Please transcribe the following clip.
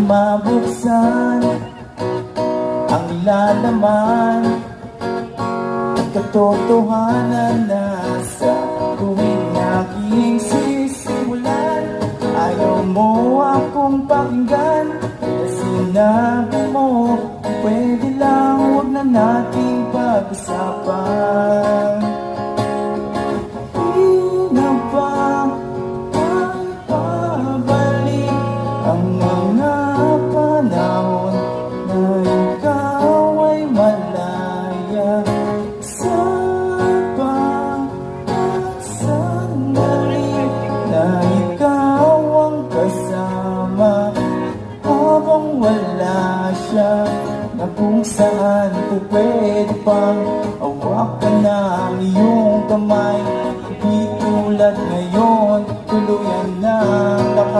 mabuksan ang ilalaman at katotohanan na sa tuwing aking sisimulan. Ayaw mo akong pakinggan, kaya sinabi mo pwede lang huwag na nating pag-usapan. Di na ba tayo pabalik ang mga panahon na ikaw ay malaya sa bawat sandali, na ikaw ang kasama habang wala siya, na kung saan po pwede pang